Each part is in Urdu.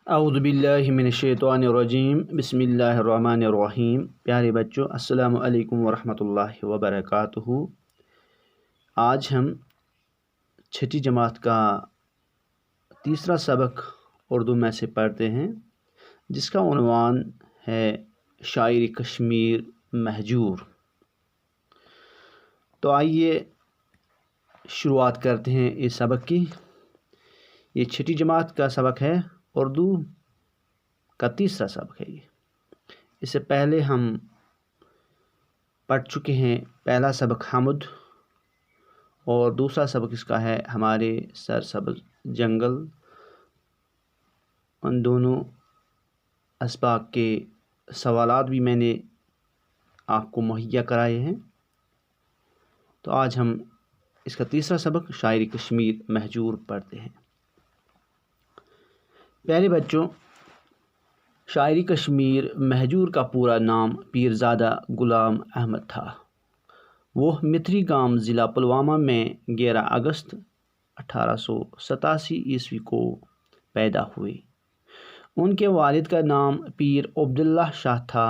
اعوذ باللہ من الشیطان الرجیم بسم اللہ الرحمن الرحیم۔ پیارے بچوں، السلام علیکم ورحمۃ اللہ وبرکاتہ۔ آج ہم چھٹی جماعت کا تیسرا سبق اردو میں سے پڑھتے ہیں، جس کا عنوان ہے شاعر کشمیر مہجور۔ تو آئیے شروعات کرتے ہیں اس سبق کی۔ یہ چھٹی جماعت کا سبق ہے، اردو کا تیسرا سبق ہے یہ۔ اس سے پہلے ہم پڑھ چکے ہیں پہلا سبق حمد، اور دوسرا سبق اس کا ہے ہمارے سرسبز جنگل۔ ان دونوں اسباق کے سوالات بھی میں نے آپ کو مہیا کرائے ہیں۔ تو آج ہم اس کا تیسرا سبق شاعر کشمیر مہجور پڑھتے ہیں۔ پیارے بچوں، شاعر کشمیر مہجور کا پورا نام پیرزادہ غلام احمد تھا۔ وہ متری گام ضلع پلوامہ میں 11 اگست 1887 عیسوی کو پیدا ہوئے۔ ان کے والد کا نام پیر عبداللہ شاہ تھا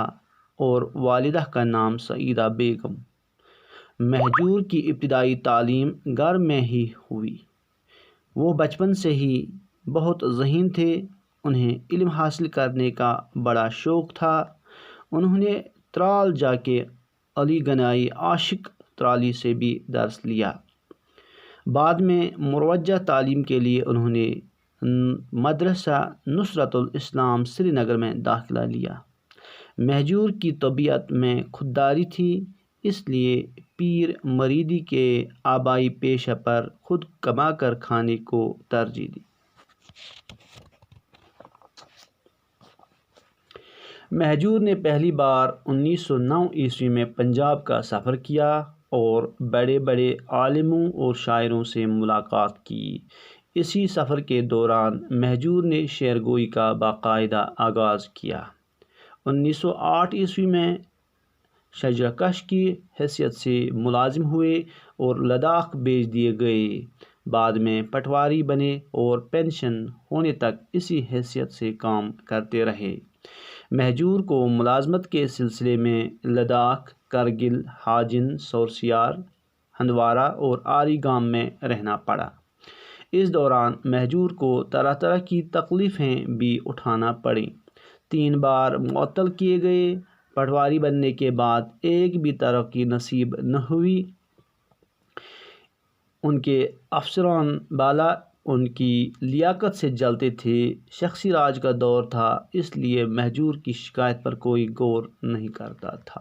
اور والدہ کا نام سعیدہ بیگم۔ مہجور کی ابتدائی تعلیم گھر میں ہی ہوئی۔ وہ بچپن سے ہی بہت ذہین تھے۔ انہیں علم حاصل کرنے کا بڑا شوق تھا۔ انہوں نے ترال جا کے علی گنائی عاشق ترالی سے بھی درس لیا۔ بعد میں مروجہ تعلیم کے لیے انہوں نے مدرسہ نصرت الاسلام سری نگر میں داخلہ لیا۔ مہجور کی طبیعت میں خودداری تھی، اس لیے پیر مریدی کے آبائی پیشہ پر خود کما کر کھانے کو ترجیح دی۔ مہجور نے پہلی بار 1909 عیسوی میں پنجاب کا سفر کیا اور بڑے بڑے عالموں اور شاعروں سے ملاقات کی۔ اسی سفر کے دوران مہجور نے شعر گوئی کا باقاعدہ آغاز کیا۔ 1908 عیسوی میں شجرہ کش کی حیثیت سے ملازم ہوئے اور لداخ بھیج دیے گئے۔ بعد میں پٹواری بنے اور پینشن ہونے تک اسی حیثیت سے کام کرتے رہے۔ مہجور کو ملازمت کے سلسلے میں لداخ، کرگل، ہاجن، سورسیار، ہندوارہ اور آری گام میں رہنا پڑا۔ اس دوران مہجور کو طرح طرح کی تکلیفیں بھی اٹھانا پڑیں۔ 3 بار معطل کیے گئے۔ پٹواری بننے کے بعد ایک بھی ترقی نصیب نہ ہوئی۔ ان کے افسران بالا ان کی لیاقت سے جلتے تھے۔ شخصی راج کا دور تھا، اس لیے مہجور کی شکایت پر کوئی غور نہیں کرتا تھا۔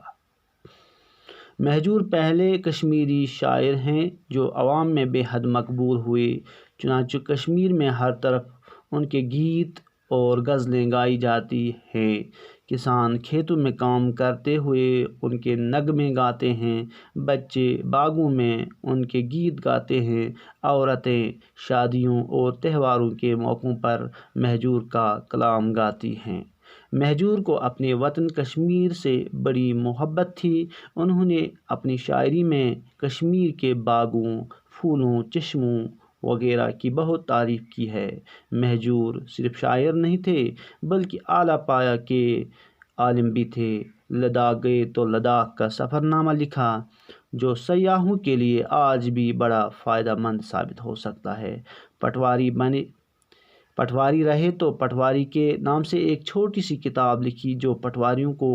مہجور پہلے کشمیری شاعر ہیں جو عوام میں بے حد مقبول ہوئے۔ چنانچہ کشمیر میں ہر طرف ان کے گیت اور غزلیں گائی جاتی ہیں۔ کسان کھیتوں میں کام کرتے ہوئے ان کے نغمے گاتے ہیں، بچے باغوں میں ان کے گیت گاتے ہیں، عورتیں شادیوں اور تہواروں کے موقعوں پر مہجور کا کلام گاتی ہیں۔ مہجور کو اپنے وطن کشمیر سے بڑی محبت تھی۔ انہوں نے اپنی شاعری میں کشمیر کے باغوں، پھولوں، چشموں وغیرہ کی بہت تعریف کی ہے۔ مہجور صرف شاعر نہیں تھے بلکہ اعلیٰ پایہ کے عالم بھی تھے۔ لداخ گئے تو لداخ کا سفر نامہ لکھا، جو سیاحوں کے لیے آج بھی بڑا فائدہ مند ثابت ہو سکتا ہے۔ پٹواری رہے تو پٹواری کے نام سے ایک چھوٹی سی کتاب لکھی جو پٹواریوں کو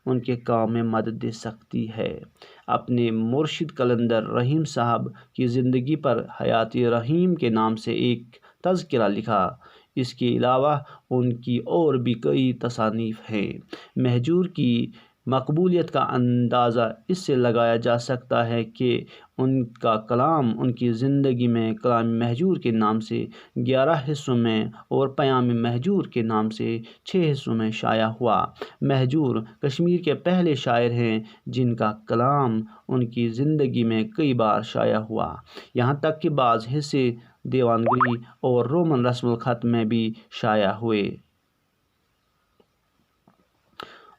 ان کے کام میں مدد دے سکتی ہے۔ اپنے مرشد قلندر رحیم صاحب کی زندگی پر حیات رحیم کے نام سے ایک تذکرہ لکھا۔ اس کے علاوہ ان کی اور بھی کئی تصانیف ہیں۔ مہجور کی مقبولیت کا اندازہ اس سے لگایا جا سکتا ہے کہ ان کا کلام ان کی زندگی میں کلام مہجور کے نام سے 11 حصوں میں اور پیام مہجور کے نام سے 6 حصوں میں شائع ہوا۔ مہجور کشمیر کے پہلے شاعر ہیں جن کا کلام ان کی زندگی میں کئی بار شائع ہوا، یہاں تک کہ بعض حصے دیوانگری اور رومن رسم الخط میں بھی شائع ہوئے۔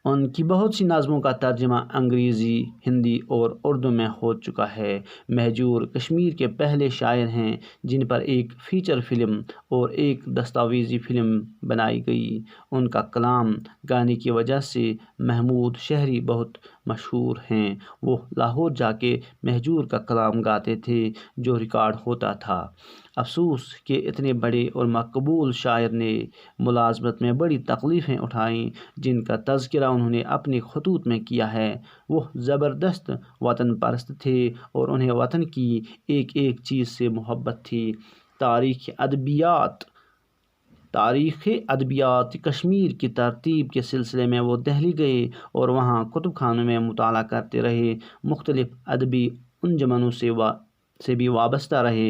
ان کی بہت سی نظموں کا ترجمہ انگریزی، ہندی اور اردو میں ہو چکا ہے۔ مہجور کشمیر کے پہلے شاعر ہیں جن پر ایک فیچر فلم اور ایک دستاویزی فلم بنائی گئی۔ ان کا کلام گانے کی وجہ سے محمود شہری بہت مشہور ہیں۔ وہ لاہور جا کے مہجور کا کلام گاتے تھے جو ریکارڈ ہوتا تھا۔ افسوس کہ اتنے بڑے اور مقبول شاعر نے ملازمت میں بڑی تکلیفیں اٹھائیں جن کا تذکرہ انہوں نے اپنے خطوط میں کیا ہے۔ وہ زبردست وطن پرست تھے اور انہیں وطن کی ایک ایک چیز سے محبت تھی۔ تاریخ ادبیات کشمیر کی ترتیب کے سلسلے میں وہ دہلی گئے اور وہاں کتب خانوں میں مطالعہ کرتے رہے، مختلف ادبی انجمنوں سے بھی وابستہ رہے،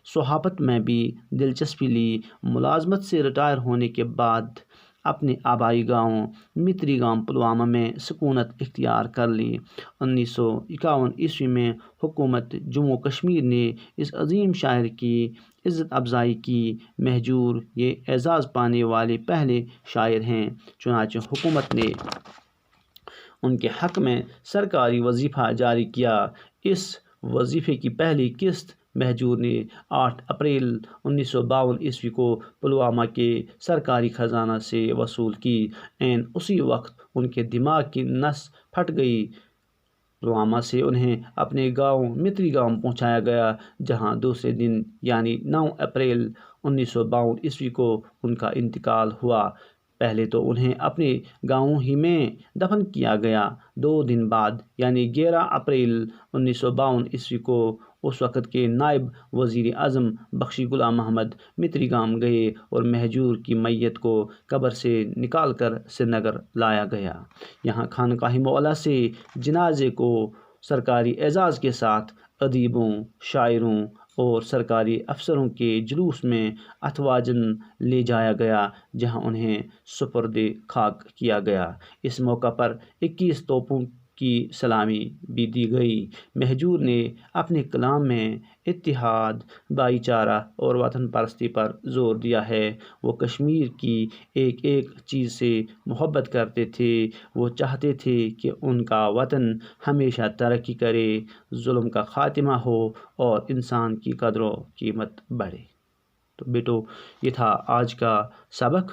صحافت میں بھی دلچسپی لی۔ ملازمت سے ریٹائر ہونے کے بعد اپنے آبائی گاؤں متری گام پلوامہ میں سکونت اختیار کر لی۔ 1951 میں حکومت جموں کشمیر نے اس عظیم شاعر کی عزت افزائی کی۔ مہجور یہ اعزاز پانے والے پہلے شاعر ہیں۔ چنانچہ حکومت نے ان کے حق میں سرکاری وظیفہ جاری کیا۔ اس وظیفے کی پہلی قسط مہجور نے 8 اپریل 1952 کو پلوامہ کے سرکاری خزانہ سے وصول کی۔ عین اسی وقت ان کے دماغ کی نس پھٹ گئی۔ پلوامہ سے انہیں اپنے گاؤں متری گام پہنچایا گیا جہاں دوسرے دن یعنی 9 اپریل 1952 کو ان کا انتقال ہوا۔ پہلے تو انہیں اپنے گاؤں ہی میں دفن کیا گیا۔ 2 دن بعد یعنی 11 اپریل 1952 کو اس وقت کے نائب وزیر اعظم بخشی غلام محمد متری گام گئے اور مہجور کی میت کو قبر سے نکال کر سری نگر لایا گیا۔ یہاں خانقاہ معلیٰ سے جنازے کو سرکاری اعزاز کے ساتھ ادیبوں، شاعروں اور سرکاری افسروں کے جلوس میں افواجاً لے جایا گیا جہاں انہیں سپرد خاک کیا گیا۔ اس موقع پر 21 توپوں کی سلامی بھی دی گئی۔ مہجور نے اپنے کلام میں اتحاد، بھائی چارہ اور وطن پرستی پر زور دیا ہے۔ وہ کشمیر کی ایک ایک چیز سے محبت کرتے تھے۔ وہ چاہتے تھے کہ ان کا وطن ہمیشہ ترقی کرے، ظلم کا خاتمہ ہو اور انسان کی قدر و قیمت بڑھے۔ تو بیٹو یہ تھا آج کا سبق۔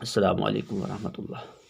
السلام علیکم ورحمۃ اللہ۔